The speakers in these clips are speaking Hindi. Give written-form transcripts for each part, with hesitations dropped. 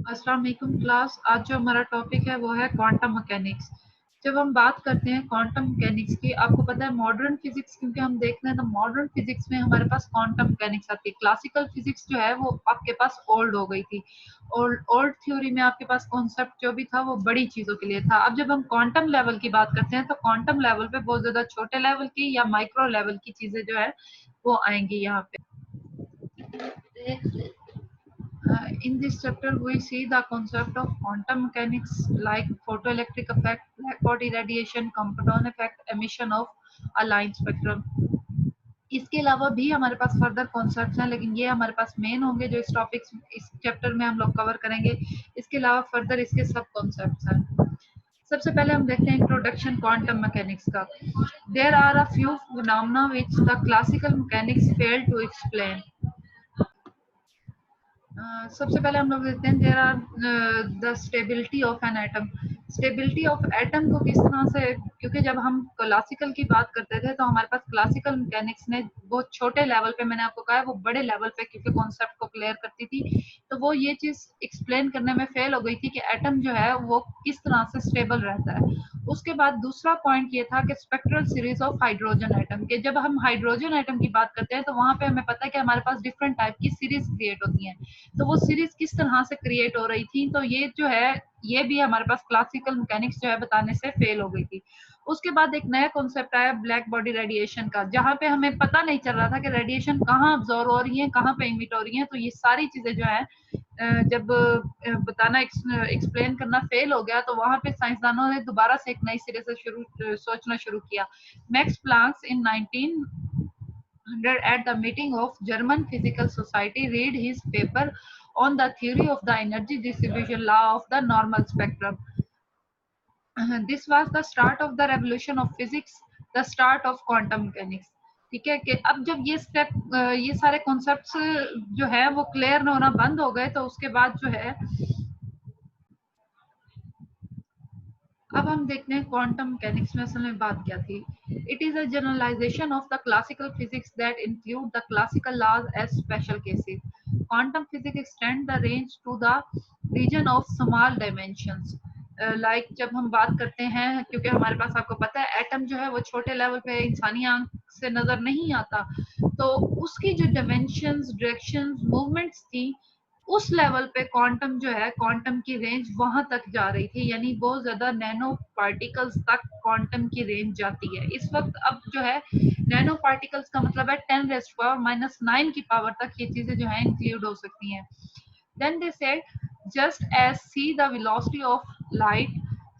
अस्सलाम वालेकुम क्लास। आज जो हमारा टॉपिक है वो है क्वांटम मैकेनिक्स। जब हम बात करते हैं क्वांटम मैकेनिक्स की, आपको पता है मॉडर्न फिजिक्स क्योंकि हम देखते हैं तो मॉडर्न फिजिक्स में हमारे पास क्वांटम मैकेनिक्स आती है। क्लासिकल फिजिक्स जो है वो आपके पास ओल्ड हो गई थी। ओल्ड थ्योरी में आपके पास कॉन्सेप्ट जो भी था वो बड़ी चीजों के लिए था। अब जब हम क्वांटम लेवल की बात करते हैं तो क्वांटम लेवल पे बहुत ज्यादा छोटे लेवल की या माइक्रो लेवल की चीजें जो है वो आएंगी यहाँ पे। In this chapter, we see the concept of quantum mechanics like photoelectric effect, black body radiation, Compton effect, emission of a line spectrum. इसके अलावा भी हमारे पास फर्दर कॉन्सेप्ट्स हैं, लेकिन ये हमारे पास मेन होंगे जो इस टॉपिक इस चैप्टर में हम लोग कवर करेंगे। इसके अलावा फर्दर इसके सब कॉन्सेप्ट्स हैं। सबसे पहले हम देखते हैं इंट्रोडक्शन क्वांटम मैकेनिक्स का। There are a few phenomena which the classical mechanics fail to explain. सबसे पहले हम लोग देखते हैं there are the stability of an atom. Stability of atom को किस तरह से, क्योंकि जब हम क्लासिकल की बात करते थे तो हमारे पास क्लासिकल मैकेनिक्स ने बहुत छोटे लेवल पे, मैंने आपको कहा है वो बड़े लेवल पे क्योंकि कॉन्सेप्ट को क्लियर करती थी, तो वो ये चीज एक्सप्लेन करने में फेल हो गई थी कि एटम जो है वो किस तरह से स्टेबल रहता है। उसके बाद दूसरा पॉइंट ये था कि spectral series of hydrogen atom के, जब हम हाइड्रोजन एटम की बात करते हैं तो वहां पे हमें पता है कि हमारे पास डिफरेंट टाइप की सीरीज क्रिएट होती हैं। तो वो सीरीज किस तरह से क्रिएट हो रही थी, तो ये जो है ये भी हमारे पास क्लासिकल मैकेनिक्स जो है बताने से फेल हो गई थी। उसके बाद एक नया कॉन्सेप्ट आया ब्लैक बॉडी रेडिएशन का, जहां पे हमें पता नहीं चल रहा था कि रेडिएशन कहाँ अब्जॉर्व हो रही है, कहाँ पे इमिट हो रही है। तो ये सारी चीजें जो है जब बताना एक्सप्लेन करना फेल हो गया तो वहां पे साइंसदानों ने दोबारा से एक नई सिरे से सोचना शुरू किया। Max Planck in 1900 at the meeting of German Physical Society read his paper on the theory of the energy distribution law of the normal spectrum. This was the start of the revolution of physics, the start of quantum mechanics. ठीक है कि अब जब ये स्टेप ये सारे कॉन्सेप्ट्स जो है वो क्लियर होना बंद हो गए, तो उसके बाद जो है अब हम देखते हैं क्वांटम मैकेनिक्स में असल में बात क्या थी। It is a generalization of the classical physics that include the classical laws as special cases. Quantum physics extend the range to the region of small dimensions. Like जब हम बात करते हैं, क्योंकि हमारे पास आपको पता है एटम जो है वो छोटे लेवल पे इंसानी आंख से नजर नहीं आता, तो उसकी जो डायमेंशंस, डायरेक्शंस, मूवमेंट्स थी उस लेवल पे क्वांटम जो है, क्वांटम की रेंज वहां तक जा रही थी, यानी बहुत ज्यादा नैनो पार्टिकल्स तक क्वांटम की रेंज जाती है इस वक्त। अब जो है नैनो पार्टिकल्स का मतलब है 10⁻⁹ की पावर तक ये चीजें जो है इंक्लूड हो सकती हैं। Then they said, just as c the velocity of light,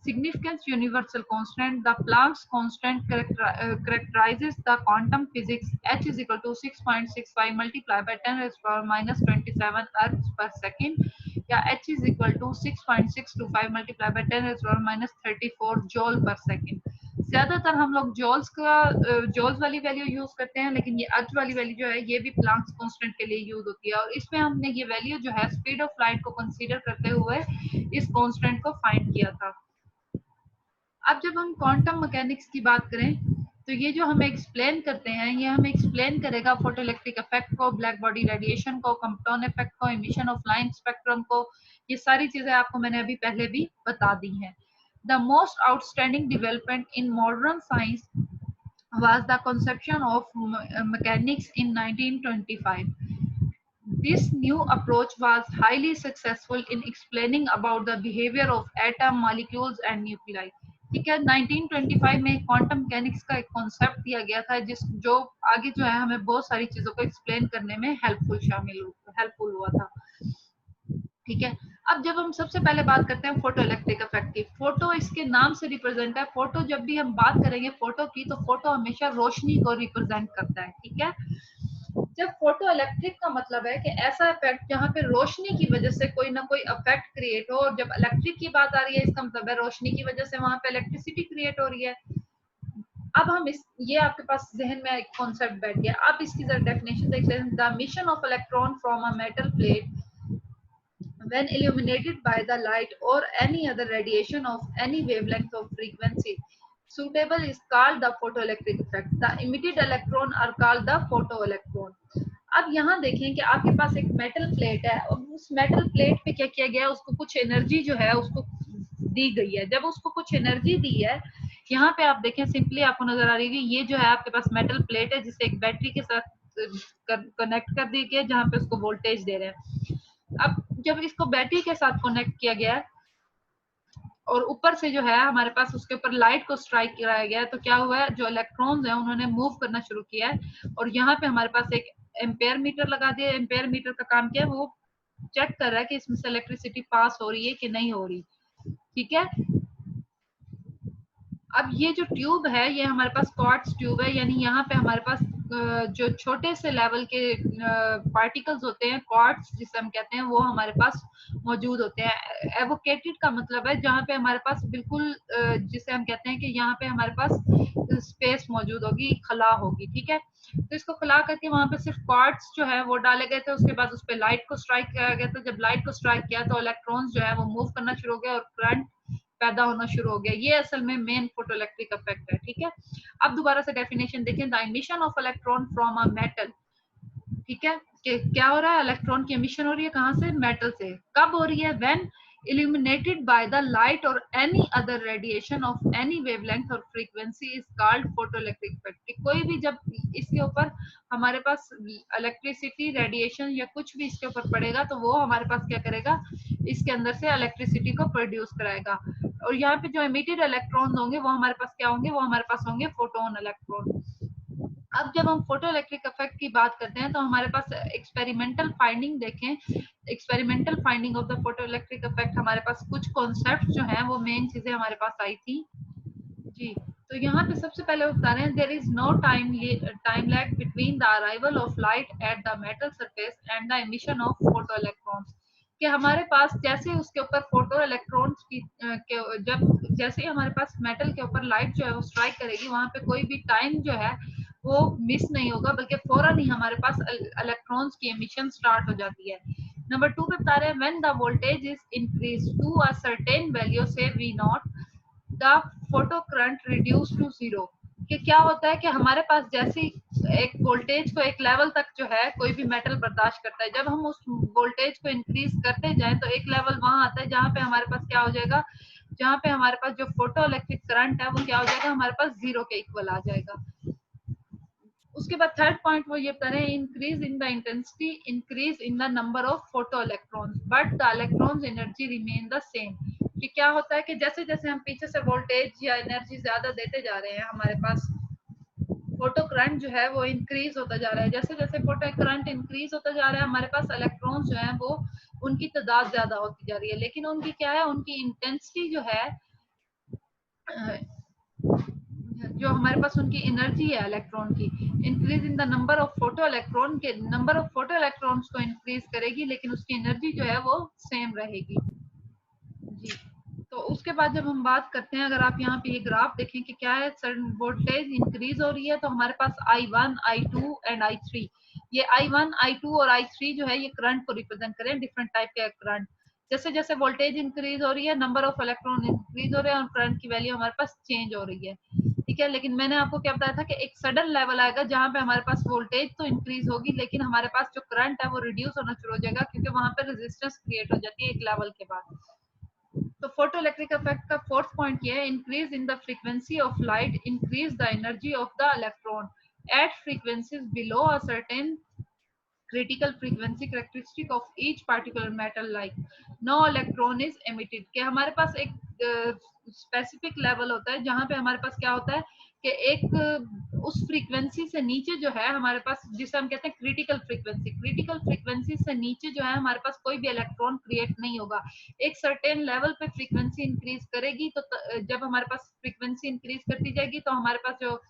significance universal constant, the Planck's constant characterizes the quantum physics. H is equal to 6.65 multiplied by 10 raised to power minus 27 earths per second, या H is equal to 6.625 multiplied by 10 raised to power minus 34 joule per second। ज्यादातर हम लोग जॉल्स वाली वैल्यू यूज करते हैं, लेकिन ये अर्थ वाली वैल्यू जो है ये भी प्लांक्स कांस्टेंट के लिए यूज होती है, और इसमें हमने ये वैल्यू जो है स्पीड ऑफ लाइट को कंसीडर करते हुए इस कांस्टेंट को फाइंड किया था। अब जब हम क्वांटम मैकेनिक्स की बात करें तो ये जो हमें एक्सप्लेन करते हैं, ये हमें एक्सप्लेन करेगा फोटोइलेक्ट्रिक इफेक्ट को, ब्लैक बॉडी रेडिएशन को, कंपटन इफेक्ट को, इमिशन ऑफ लाइन स्पेक्ट्रम को। ये सारी चीजें आपको मैंने अभी पहले भी बता दी हैं। The most outstanding development in modern science was the conception of mechanics in 1925. This new approach was highly successful in explaining about the behavior of atom, molecules and nuclei. ठीक है, 1925 में क्वांटम मैकेनिक्स का एक कॉन्सेप्ट दिया गया था जो आगे जो है हमें बहुत सारी चीजों को एक्सप्लेन करने में हेल्पफुल हुआ था। ठीक है, अब जब हम सबसे पहले बात करते हैं फोटो इलेक्ट्रिक इफेक्ट की। फोटो इसके नाम से रिप्रेजेंट है, फोटो जब भी हम बात करेंगे फोटो की तो फोटो हमेशा रोशनी को रिप्रेजेंट करता है। ठीक है, जब फोटो इलेक्ट्रिक का मतलब है कि ऐसा इफेक्ट जहाँ पे रोशनी की वजह से कोई ना कोई इफेक्ट क्रिएट हो, और जब इलेक्ट्रिक की बात आ रही है इसका मतलब है रोशनी की वजह से वहां पे इलेक्ट्रिसिटी क्रिएट हो रही है। अब हम ये आपके पास जहन में एक कॉन्सेप्ट बैठ गया। अब इसकी जरा डेफिनेशन देख लें। The mission of electron from a metal plate when illuminated by the light or any other radiation of any wavelength of frequency suitable is called the photoelectric effect. The emitted electron are called the photoelectron. अब यहाँ देखें कि आपके पास एक मेटल प्लेट है और उस मेटल प्लेट पे क्या किया गया, उसको कुछ एनर्जी जो है उसको दी गई है। जब उसको कुछ एनर्जी दी है, यहाँ पे आप देखें सिंपली आपको नजर आ रही है, ये जो है आपके पास मेटल प्लेट है जिसे एक बैटरी के साथ कनेक्ट कर दी गई है, जहाँ पे उसको वोल्टेज दे रहे हैं। अब जब इसको बैटरी के साथ कनेक्ट किया गया है और ऊपर से जो है हमारे पास उसके ऊपर लाइट को स्ट्राइक कराया गया है, तो क्या हुआ है, जो इलेक्ट्रॉन्स हैं उन्होंने मूव करना शुरू किया है। और यहाँ पे हमारे पास एक एम्पेयर मीटर लगा दिया। एम्पेयर मीटर का काम क्या है, वो चेक कर रहा है कि इसमें से इलेक्ट्रिसिटी पास हो रही है कि नहीं हो रही। ठीक है, अब ये जो ट्यूब है ये हमारे पास क्वार्ट्ज ट्यूब है, यानी यहाँ पे हमारे पास जो छोटे से लेवल के पार्टिकल्स होते हैं, क्वार्ट्ज जिसे हम कहते हैं, वो हमारे पास मौजूद होते हैं। एवोकेटेड का मतलब है जहाँ पे हमारे पास बिल्कुल जिसे हम कहते हैं कि यहाँ पे हमारे पास स्पेस मौजूद होगी, खला होगी। ठीक है, तो इसको खला करके वहां पे सिर्फ क्वार्ट्ज जो है वो डाले गए थे। उसके बाद उस पर लाइट को स्ट्राइक किया गया था। जब लाइट को स्ट्राइक किया तो इलेक्ट्रॉन्स जो है वो मूव करना शुरू हो गया और करंट पैदा होना शुरू हो गया। ये असल में मेन फोटोइलेक्ट्रिक इफेक्ट है। ठीक है, अब दोबारा से डेफिनेशन देखें, the emission of electron from a metal. ठीक है, कि क्या हो रहा है, इलेक्ट्रॉन की इमिशन हो रही है कहां से, मेटल से। कब हो रही है, when illuminated by the light or any other radiation of any wavelength or frequency is called photoelectric effect। कि कोई भी जब इसके ऊपर हमारे पास इलेक्ट्रिसिटी रेडिएशन या कुछ भी इसके ऊपर पड़ेगा तो वो हमारे पास क्या करेगा, इसके अंदर से इलेक्ट्रिसिटी को प्रोड्यूस कराएगा। और यहाँ पे जो इमिटेड इलेक्ट्रॉन होंगे वो हमारे पास क्या होंगे, वो हमारे पास होंगे फोटोन इलेक्ट्रॉन। अब जब हम फोटो इलेक्ट्रिक इफेक्ट की बात करते हैं तो हमारे पास एक्सपेरिमेंटल फाइंडिंग देखें। Experimental finding of the photo electric effect, हमारे पास कुछ कॉन्सेप्ट जो हैं वो मेन चीजें हमारे पास आई थी जी। तो यहाँ पे सबसे पहले बता रहे हैं, there is no time lag between the arrival of light at the metal surface and the emission of photo electrons. कि हमारे पास जैसे उसके ऊपर फोटो इलेक्ट्रॉन्स की जब जैसे ही हमारे पास मेटल के ऊपर लाइट जो है वो स्ट्राइक करेगी, वहां पे कोई भी टाइम जो है वो मिस नहीं होगा, बल्कि फौरन ही हमारे पास इलेक्ट्रॉन्स की एमिशन स्टार्ट हो जाती है। नंबर 2 पे बता रहे हैं, when the voltage is increase to a certain value से V naught the photo current reduce to zero. कि क्या होता है कि हमारे पास जैसे एक वोल्टेज को एक लेवल तक जो है कोई भी मेटल बर्दाश्त करता है, जब हम उस वोल्टेज को इंक्रीज करते जाएं तो एक लेवल वहां आता है जहां पे हमारे पास क्या हो जाएगा, जहां पे हमारे पास जो फोटो इलेक्ट्रिक करंट है वो क्या हो जाएगा, हमारे पास जीरो के इक्वल आ जाएगा। उसके बाद थर्ड पॉइंट वो ये बता रहे हैं, increase in the intensity increase in the number of photo electrons but the electrons energy remain the same. कि क्या होता है कि जैसे जैसे हम पीछे से वोल्टेज या एनर्जी ज्यादा देते जा रहे हैं, हमारे पास फोटो करंट जो है वो इंक्रीज होता जा रहा है। जैसे जैसे फोटो करंट इंक्रीज होता जा रहा है, हमारे पास इलेक्ट्रॉन्स जो है वो उनकी तादाद ज्यादा होती जा रही है, लेकिन उनकी क्या है, उनकी इंटेंसिटी जो है जो हमारे पास उनकी एनर्जी है इलेक्ट्रॉन की, increase in the number of photo electron के नंबर ऑफ फोटो इलेक्ट्रॉन्स को इंक्रीज करेगी, लेकिन उसकी एनर्जी जो है वो सेम रहेगी जी। तो उसके बाद जब हम बात करते हैं, अगर आप यहाँ पे ये ग्राफ देखें कि क्या है, सडन वोल्टेज इंक्रीज हो रही है तो हमारे पास I1 I2 एंड I3, ये I1 I2 और I3 जो है ये करंट को रिप्रेजेंट करें, डिफरेंट टाइप के करंट। जैसे जैसे वोल्टेज इंक्रीज हो रही है, नंबर ऑफ इलेक्ट्रॉन इंक्रीज हो रहे हैं और करंट की वैल्यू हमारे पास चेंज हो रही है। ठीक है, लेकिन मैंने आपको क्या बताया था कि एक सडन लेवल आएगा जहां पे हमारे पास वोल्टेज तो इंक्रीज होगी, लेकिन हमारे पास जो करंट है वो रिड्यूस होना शुरू हो जाएगा, क्योंकि वहां पे रेजिस्टेंस क्रिएट हो जाती है एक लेवल के बाद। तो फोटो इलेक्ट्रिक इफेक्ट का फोर्थ पॉइंट ये है, increase in the frequency of light increase the energy of the electron at frequencies below a certain critical frequency characteristic of each particular metal like no electron is emitted। कि हमारे पास एक स्पेसिफिक लेवल होता है जहां पे हमारे पास क्या होता है कि एक उस फ्रीक्वेंसी से नीचे जो है हमारे पास, जिसे हम कहते हैं क्रिटिकल फ्रीक्वेंसी, क्रिटिकल फ्रीक्वेंसी से नीचे जो है हमारे पास कोई भी इलेक्ट्रॉन क्रिएट नहीं होगा। एक सर्टेन लेवल पे फ्रीक्वेंसी इंक्रीज करेगी तो जब हमारे पास फ्रीक्वेंसी इंक्रीज करती जाएगी तो हमारे पास जो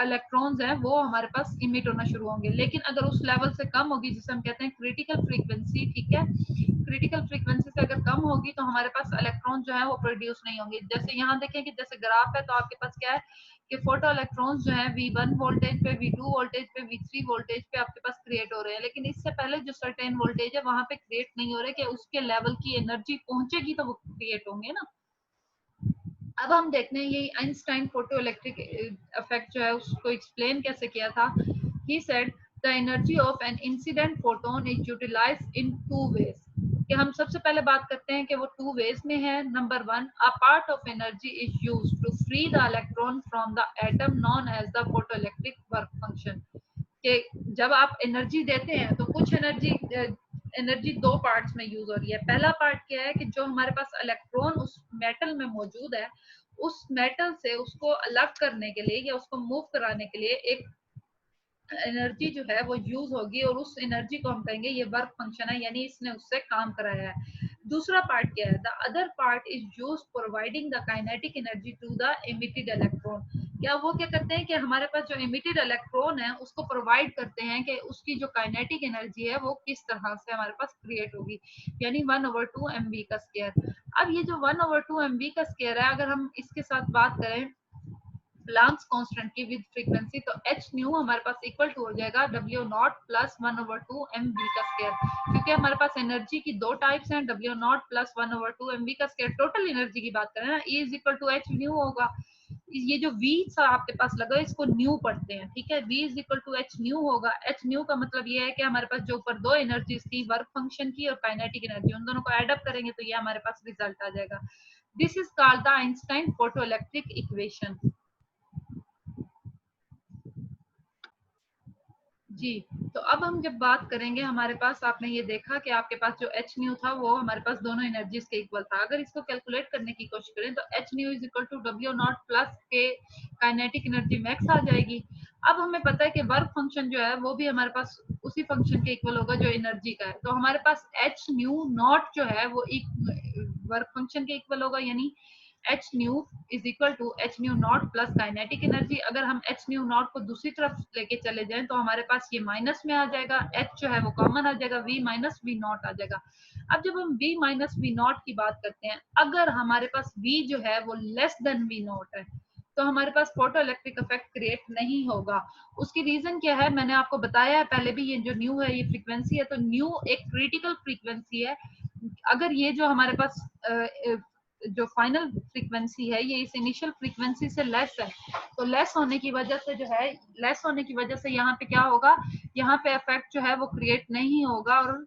इलेक्ट्रॉन्स हैं वो हमारे पास इमिट होना शुरू होंगे। लेकिन अगर उस लेवल से कम होगी, जिसे हम कहते हैं क्रिटिकल फ्रीक्वेंसी, ठीक है, क्रिटिकल फ्रीक्वेंसी से अगर कम होगी तो हमारे पास इलेक्ट्रॉन जो है वो प्रोड्यूस नहीं होंगे। जैसे यहाँ देखें कि जैसे ग्राफ है तो आपके पास क्या है कि फोटो इलेक्ट्रॉन्स जो है V1 वोल्टेज पे, V2 वोल्टेज पे, V3 वोल्टेज पे आपके पास क्रिएट हो रहे हैं, लेकिन इससे पहले जो सर्टेन वोल्टेज है वहां पे क्रिएट नहीं हो रहे, कि उसके लेवल की एनर्जी पहुंचेगी तो वो क्रिएट होंगे ना। अब हम देखते हैं ये आइंस्टाइन फोटो इलेक्ट्रिक इफेक्ट जो है उसको एक्सप्लेन कैसे किया था। He said the energy of an incident photon is utilised in two ways. कि हम सबसे पहले बात करते हैं कि वो टू वेज में है। Number one, a part of energy is use to free the electron from the atom known as the photoelectric work function. कि जब आप एनर्जी देते हैं तो कुछ एनर्जी दो पार्ट्स में यूज हो रही है। पहला पार्ट क्या है कि जो हमारे पास इलेक्ट्रॉन उस मेटल में मौजूद है, उस मेटल से उसको अलग करने के लिए या उसको मूव कराने के लिए एक एनर्जी जो है वो यूज होगी, और उस एनर्जी को हम कहेंगे ये वर्क फंक्शन है, यानी इसने उससे काम कराया है। दूसरा पार्ट क्या है? The other part is use providing the kinetic energy to the emitted electron. क्या वो क्या करते हैं कि हमारे पास जो इमिटेड इलेक्ट्रॉन है उसको प्रोवाइड करते हैं कि उसकी जो काइनेटिक एनर्जी है वो किस तरह से हमारे पास क्रिएट होगी, यानी 1/2 mv का स्क्वायर। अब ये जो 1/2 mv का स्क्वायर है, अगर हम इसके साथ बात करें प्लांक्स कांस्टेंट की विद फ्रीक्वेंसी, तो एच न्यू हमारे पास इक्वल टू हो जाएगा डब्ल्यू नॉट प्लस 1/2 mv का स्क्वायर। क्योंकि हमारे पास एनर्जी की दो टाइप्स हैं, डब्ल्यू नॉट प्लस 1/2 mv का स्क्वायर। टोटल एनर्जी की बात करें ना, E is equal to h nu होगा। ये जो V सा आपके पास लगा है इसको न्यू पढ़ते हैं, ठीक है। V is equal to h nu होगा। एच न्यू का मतलब ये है कि हमारे पास जो ऊपर दो एनर्जीज थी, वर्क फंक्शन की और काइनेटिक एनर्जी, उन दोनों को एड अप करेंगे तो ये हमारे पास रिजल्ट आ जाएगा। This is called the Einstein photoelectric equation. जी, तो अब हम जब बात करेंगे, हमारे पास आपने ये देखा कि आपके पास जो एच न्यू था वो हमारे पास दोनों एनर्जीज के इक्वल था। अगर इसको कैलकुलेट करने की कोशिश करें तो h nu is equal to W nought plus के काइनेटिक एनर्जी मैक्स आ जाएगी। अब हमें पता है कि वर्क फंक्शन जो है वो भी हमारे पास उसी फंक्शन के इक्वल होगा जो एनर्जी का है। तो हमारे पास एच न्यू नॉट जो है वो वर्क फंक्शन के इक्वल होगा, यानी h nu is equal to h nu nought plus kinetic energy. अगर हम एच न्यू नॉट को दूसरी तरफ लेके चले जाएं तो हमारे पास ये माइनस में आ जाएगा, एच जो है वो कॉमन आ जाएगा, वी माइनस वी नॉट आ जाएगा। अब जब हम वी माइनस वी नॉट की बात करते हैं, अगर हमारे पास वी जो है वो लेस देन वी नॉट है तो हमारे पास फोटो इलेक्ट्रिक इफेक्ट क्रिएट नहीं होगा। उसकी रीजन क्या है? मैंने आपको बताया है पहले भी, ये जो न्यू है ये फ्रीक्वेंसी है, तो न्यू एक क्रिटिकल फ्रीक्वेंसी है। अगर ये जो हमारे पास जो फाइनल फ्रीक्वेंसी है ये इस इनिशियल फ्रीक्वेंसी से लेस है, तो लेस होने की वजह से जो है, लेस होने की वजह से यहाँ पे क्या होगा, यहाँ पे इफेक्ट जो है वो क्रिएट नहीं होगा। और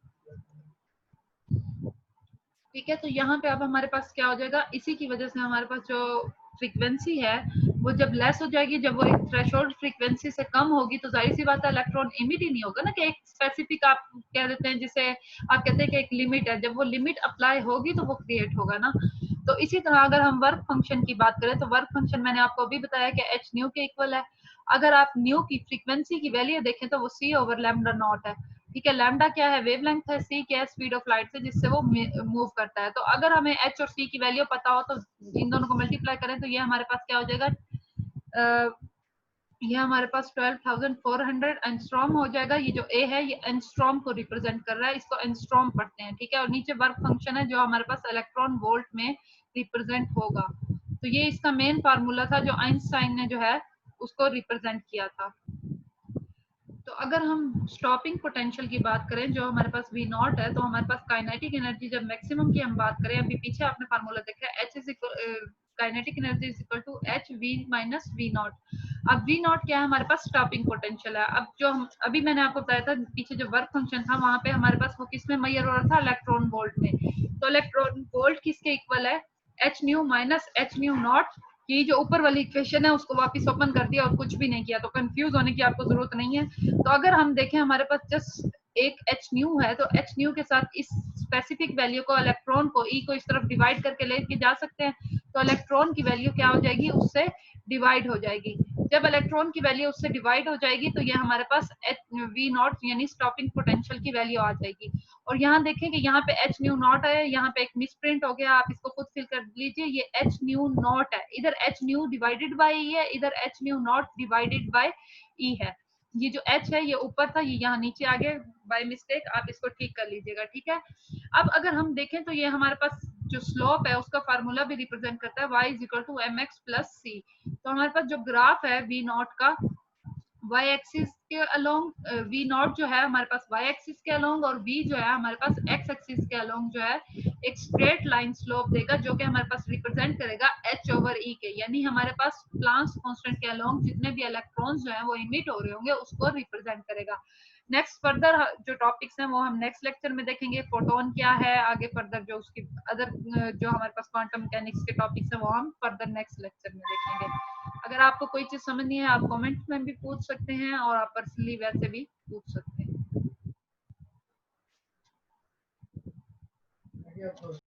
ठीक है, तो यहाँ पे अब हमारे पास क्या हो जाएगा, इसी की वजह से हमारे पास जो फ्रीक्वेंसी है वो जब लेस हो जाएगी, जब वो एक थ्रेशोल्ड फ्रीक्वेंसी से कम होगी, तो जाहिर सी बात है इलेक्ट्रॉन इमिट ही नहीं होगा ना, कि एक स्पेसिफिक आप कह देते हैं जिसे आप कहते हैं कि एक लिमिट है, जब वो लिमिट अप्लाई होगी तो वो क्रिएट होगा ना। तो इसी तरह अगर हम वर्क फंक्शन की बात करें तो वर्क फंक्शन मैंने आपको अभी बताया कि एच न्यू के इक्वल है। अगर आप न्यू की फ्रीक्वेंसी की वैल्यू देखें तो वो सी ओवर लैम्डा नॉट है, ठीक है। लैम्डा क्या है? वेवलेंथ है। सी क्या है? स्पीड ऑफ लाइट से जिससे वो मूव करता है। तो अगर हमें एच और सी की वैल्यू पता हो तो इन दोनों को मल्टीप्लाई करें तो ये हमारे पास क्या हो जाएगा, ये हमारे पास 12,400 एंस्ट्रॉम हो जाएगा। ये जो ए है ये एंस्ट्रॉम को रिप्रेजेंट कर रहा है, इसको एंस्ट्रॉम पढ़ते हैं, ठीक है। और नीचे वर्क फंक्शन है जो हमारे पास इलेक्ट्रॉन वोल्ट में रिप्रेजेंट होगा। तो ये इसका मेन फार्मूला था जो आइंस्टाइन ने जो है उसको रिप्रेजेंट किया था। तो अगर हम स्टॉपिंग पोटेंशियल की बात करें जो हमारे पास वी नॉट है, तो हमारे पास काइनेटिक एनर्जी जब मैक्सिमम की हम बात करें, अभी पीछे आपने फार्मूला देखा है, h is equal kinetic energy is equal to h v minus v nought. अब वी नॉट क्या है? हमारे पास स्टॉपिंग पोटेंशियल है। अब जो हम अभी मैंने आपको बताया था पीछे जो वर्क फंक्शन था वहां पे हमारे पास वो किस में मैयर हो रहा था? इलेक्ट्रॉन वोल्ट में। तो इलेक्ट्रॉन वोल्ट किसके इक्वल है? H new minus H nu not. ये जो ऊपर वाली इक्वेशन है उसको वापस ओपन कर दिया और कुछ भी नहीं किया, तो कंफ्यूज होने की आपको जरूरत नहीं है। तो अगर हम देखें हमारे पास जस्ट एक एच न्यू है, तो एच न्यू के साथ इस स्पेसिफिक वैल्यू को, इलेक्ट्रॉन को, ई को इस तरफ डिवाइड करके लेके जा सकते हैं, तो इलेक्ट्रॉन की वैल्यू क्या हो जाएगी? उससे डिवाइड हो जाएगी। जब इलेक्ट्रॉन की वैल्यू उससे डिवाइड हो जाएगी तो ये हमारे पास एच वी नॉट यानी स्टॉपिंग पोटेंशियल की वैल्यू आ जाएगी। और यहाँ देखें कि यहाँ पे एच न्यू नॉट है, यहाँ पे एक मिसप्रिंट हो गया, आप इसको खुद फिल कर लीजिए। ये एच न्यू नॉट है, इधर H nu divided by E है, इधर H nu naught divided by E है। ये जो एच है ये ऊपर था, ये यहाँ नीचे आ गया बाय मिस्टेक, आप इसको ठीक कर लीजिएगा, ठीक है। अब अगर हम देखें तो ये हमारे पास जो स्लोप है उसका फार्मूला भी रिप्रेजेंट करता है y is equal to M X plus C. तो हमारे पास जो ग्राफ है वी नॉट का y एक्सिस के अलोंग, वी नॉट जो है हमारे पास y एक्सिस के अलोंग, और v जो है हमारे पास x एक्सिस के अलोंग जो है एक स्ट्रेट लाइन स्लोप देगा, जो कि हमारे पास रिप्रेजेंट करेगा h ओवर e के, यानी हमारे पास प्लांक्स कांस्टेंट के अलोंग जितने भी इलेक्ट्रॉन्स जो है वो इमिट हो रहे होंगे उसको रिप्रेजेंट करेगा। नेक्स्ट फर्दर जो टॉपिक्स हैं वो हम नेक्स्ट लेक्चर में देखेंगे। फोटोन क्या है, आगे फर्दर जो उसकी अदर जो हमारे पास क्वांटम मैकेनिक्स के टॉपिक्स हैं वो हम फर्दर नेक्स्ट लेक्चर में देखेंगे। अगर आपको कोई चीज समझ नहीं है आप कमेंट में भी पूछ सकते हैं और आप पर्सनली वैसे भी पूछ सकते हैं।